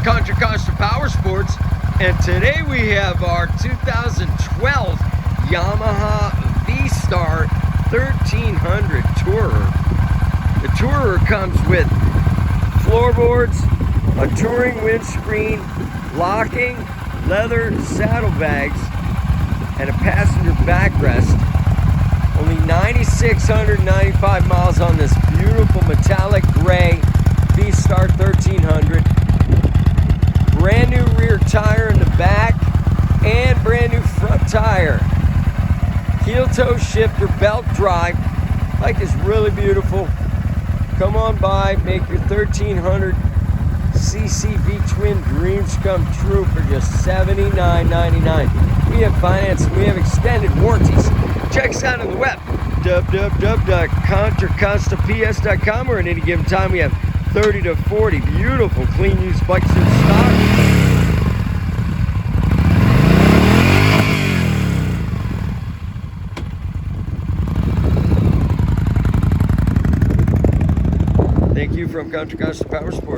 Contra Costa Powersports, and today we have our 2012 Yamaha V-Star 1300 Tourer. The Tourer comes with floorboards, a touring windscreen, locking, leather saddlebags, and a passenger backrest. Only 9,695 miles on this beautiful metallic gray V-Star 1300. Brand new rear tire in the back and brand new front tire. Heel toe shifter, belt drive. Bike is really beautiful. Come on by, make your 1300 cc V-twin dreams come true for just $79.99. We have financing, we have extended warranties. Check us out on the web, www.contracostaps.com, where at any given time we have 30 to 40 beautiful clean used bikes in stock. Thank you from Contra Costa Powersports.